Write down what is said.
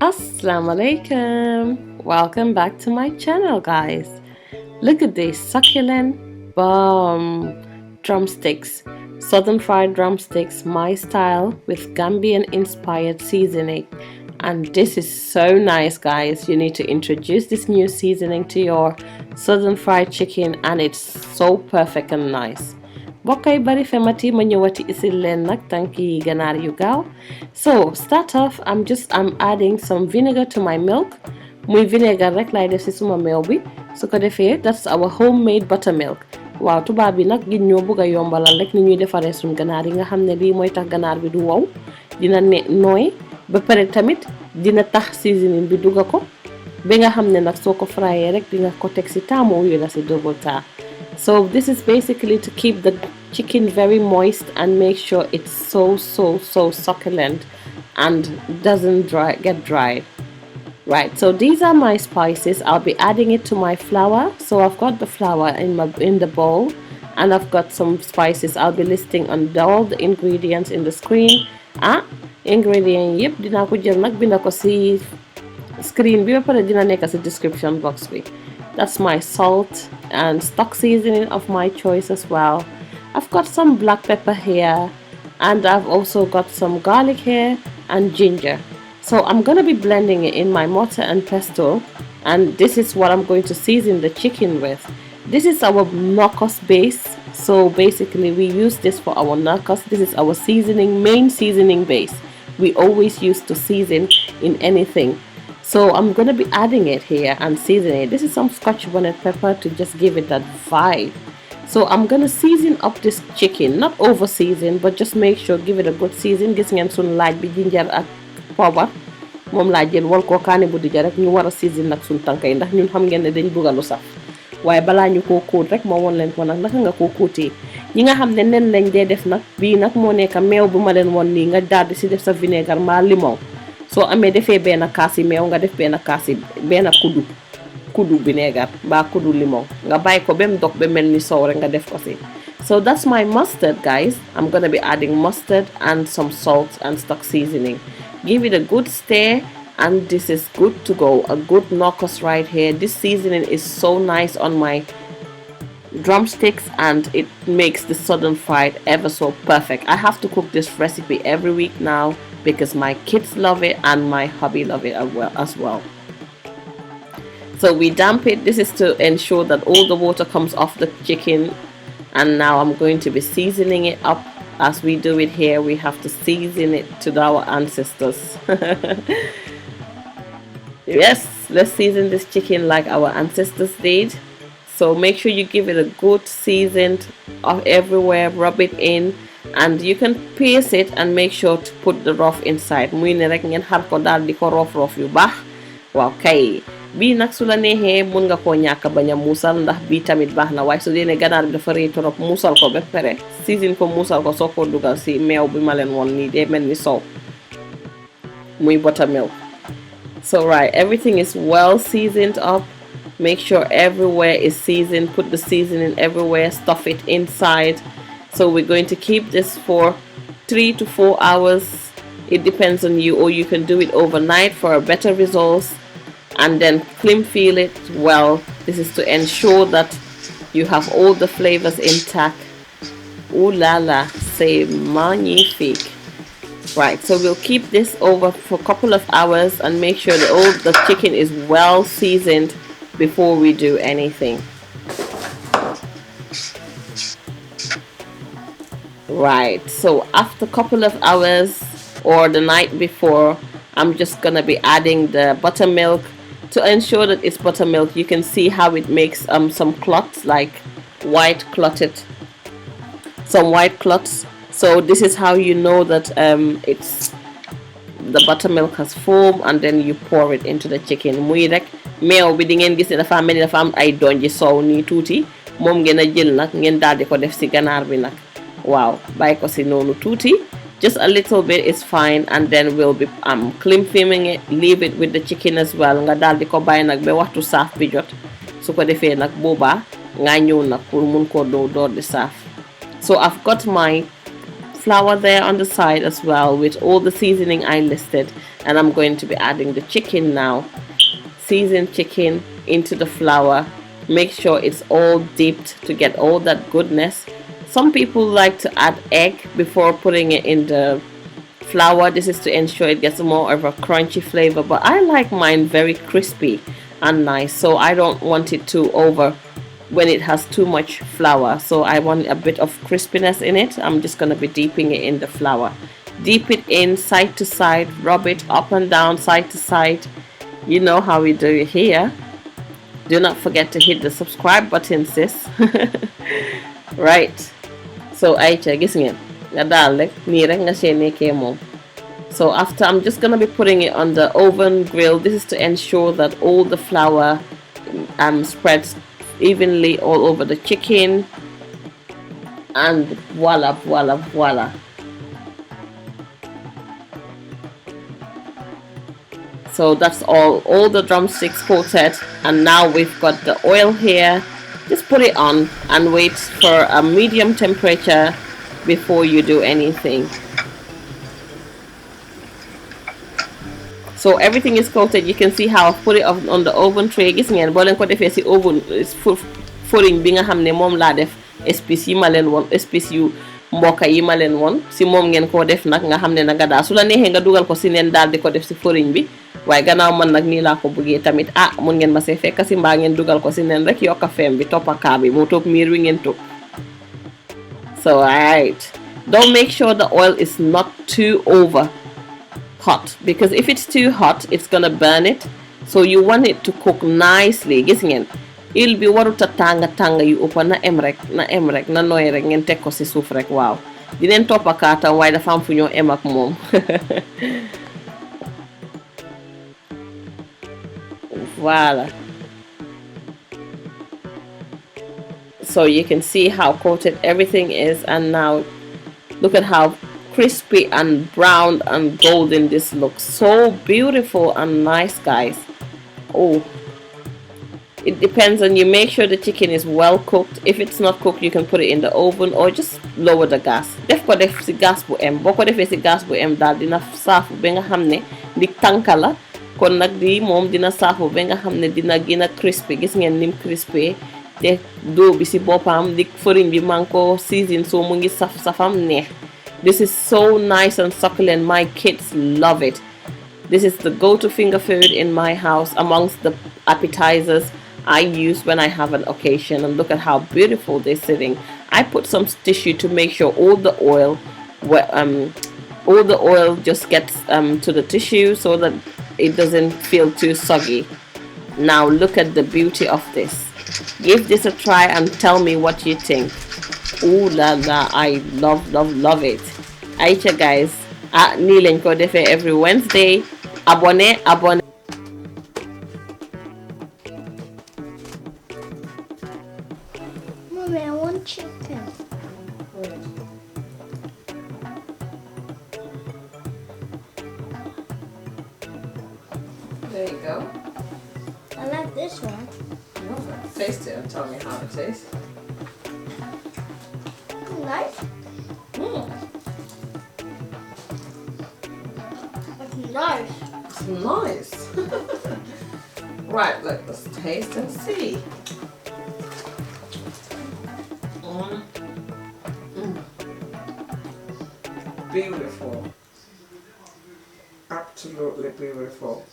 Assalamu alaikum. Welcome back to my channel, guys. Look at these succulent drumsticks, southern fried drumsticks, my style, with Gambian inspired seasoning. And this is so nice, guys. You need to introduce this new seasoning to your southern fried chicken, and it's so perfect and nice. Bokkay bari femati ma ñëwati isil leen nak tanki ganaar yu gaaw. So start off, I'm adding some vinegar to my milk. Muy vinegar rek lay def ci suma meew bi. Su ko defee, that's our homemade buttermilk. Waaw, tubaab bi nag gin ñoo bëgg a yombalal rek ni ñuy defaree suñu ganaar yi nga xam ne lii mooy tax ganaar bi du wow, dina nooy, ba pare tamit dina tax seasoning bi dugga ko ba nga xam ne nag soo ko frayee rek di nga ko teg ci taamoo yu la ci double taa. So this is basically to keep the chicken very moist and make sure it's so succulent and doesn't get dry. Right, so these are my spices. I'll be adding it to my flour. So I've got the flour in the bowl, and I've got some spices. I'll be listing on all the ingredients in the screen. Ingredient yep dina ko jël nak binda ko ci screen bi ba pare dina nekk ci description box bi. That's my salt and stock seasoning of my choice as well. I've got some black pepper here, and I've also got some garlic here and ginger. So I'm going to be blending it in my mortar and pestle, and this is what I'm going to season the chicken with. This is our nokoss base. So basically we use this for our nokoss. This is our main seasoning base. We always use to season in anything. So I'm going to be adding it here and seasoning it. This is some scotch bonnet pepper to just give it that vibe. So I'm going to season up this chicken, not over season, but just make sure, give it a good season. Gis ngeen sun laaj bi ginger ak power moom laa jël wal ko kaane bu dija rek ñu war a season nag sun tànkay ndax ñun xam ngeen ne dañ bëgg lu saf. Waaye balaa ñu koo kóot rek ma won leen ko nag naka nga koo kóotee. Ñi nga xam ne nen lañ dee def nag bii nag moo nekk meew bu ma leen won nii nga daal di si def sa vinaigre mbaa limon. Soo amee defee benn kaasi meew nga def benn kudu vinaigre mbaa kudu limon nga bàyyi ko bem dog ba mel ni soow rek nga def ko si. So that's my mustard, guys. I'm gonna be adding mustard and some salt and stock seasoning. Give it a good stir, and this is good to go. A good nokoss right here. This seasoning is so nice on my drumsticks, and it makes the southern fried ever so perfect. I have to cook this recipe every week now because my kids love it and my hubby love it as well. So we damp it. This is to ensure that all the water comes off the chicken, and now I'm going to be seasoning it up. As we do it here, we have to season it to our ancestors. Yes, let's season this chicken like our ancestors did. So make sure you give it a good seasoned everywhere, rub it in, and you can pierce it and make sure to put the rough inside. Muy ne rek ngeen xar ko dal di ko rof yu baax. Waaw kay. Bii nag su la neexee mun nga koo ñàkk bañ a muusal ndax bii tamit baax na, waaye su dee ne ganaar bi dafa rëy trop muusal ko ba pare season ko muusal ko soo ko dugal si meew bi ma leen woon nii dee mel ni soow muy buttermilk. So right, everything is well seasoned up. Make sure everywhere is seasoned. Put the seasoning everywhere, stuff it inside. So we're going to keep this for 3 to 4 hours. It depends on you, or you can do it overnight for a better results. And then clean feel it well. This is to ensure that you have all the flavors intact. Ooh la la, c'est magnifique. Right, so we'll keep this over for a couple of hours and make sure that all the chicken is well seasoned before we do anything. Right, so after a couple of hours or the night before, I'm just gonna be adding the buttermilk. To ensure that it's buttermilk, you can see how it makes some clots, like white clotted, some white clots. So this is how you know that it's the buttermilk has formed, and then you pour it into the chicken. Muy rek meew bi di ngeen gis ne dafa mel ni dafa am ay donji soow nii tuuti moom ngeen a jël nag ngeen daal di ko def si ganaar bi nag. Waaw, bàyyi ko si noonu tuuti. Just a little bit is fine, and then we'll be clean filming it. Leave it with the chicken as well. Nga dal di ko bay nak be waxtu saaf bi jot. Su ko defee nag boobaa nga ñëw nag pour mun koo door di saaf. So I've got my flour there on the side as well with all the seasoning I listed, and I'm going to be adding the chicken now. Seasoned chicken into the flour. Make sure it's all dipped to get all that goodness. Some people like to add egg before putting it in the flour. This is to ensure it gets more of a crunchy flavor, but I like mine very crispy and nice, so I don't want it too over when it has too much flour. So I want a bit of crispiness in it. I'm just going to be dipping it in the flour. Dip it in side to side, rub it up and down, side to side. You know how we do it here. Do not forget to hit the subscribe button, sis. Right. So ayca gis ngeen nga daal rek nii rek nga see nekkee moom. So after, I'm just gonna be putting it on the oven grill. This is to ensure that all the flour spreads evenly all over the chicken, and voila, voila, voila. So that's all the drumsticks coated, and now we've got the oil here. Just put it on and wait for a medium temperature before you do anything. So everything is coated. You can see how I've put it on the oven tray. Gis ngeen boo leen ko defee si oven foriñ bi nga xam ne moom laa def épices yi ma leen woon, épices yu mbokka yi ma leen woon si moom ngeen koo def nag nga xam ne nanga daal su la neexee nga dugal ko si neen daal di ko def si foriñ bi, waaye gannaaw man nag nii laa ko bëggee tamit mun ngeen ma see fekk si mbaa ngeen dugal ko si neen rek yokka feem bi toppa kaa bi mu topp miir wi ngeen topp. So alright, don't make sure the oil is not too over hot, because if it's too hot it's gonna burn it. So you want it to cook nicely. Gis ngeen il bi waruta tàng yu ëppa na em rek na nooy rek ngeen teg ko si suuf rek. Waaw dineen toppa kaatam waaye dafa am fu ñoo em ak moom. Voila. So you can see how coated everything is, and now look at how crispy and brown and golden this looks. So beautiful and nice, guys. Oh, it depends on you. Make sure the chicken is well cooked. If it's not cooked, you can put it in the oven or just lower the gas. Def ko def si gas bu em. Boko defee si gas bu em daal dina saafu ba nga xam ne di tànka la. Kon nag di moom dina saafu ba nga xam ne dina gën a crispy. Gis ngeen nim crispy te doo bi si boppam di foriñ bi man ko season, so mu ngi safam neex. This is so nice and succulent. My kids love it. This is the go-to finger food in my house amongst the appetizers I use when I have an occasion. And look at how beautiful they're sitting. I put some tissue to make sure all the oil just gets to the tissue so that it doesn't feel too soggy. Now look at the beauty of this. Give this a try and tell me what you think. Ooh la la, I love it. Ayca guys, nii lañ ko defee every Wednesday. Abonné. Mommy, I want chicken. There you go. I like this one. Taste it and tell me how it tastes. Nice. It's nice. It's nice. Right, let's taste and see. Beautiful. Absolutely beautiful.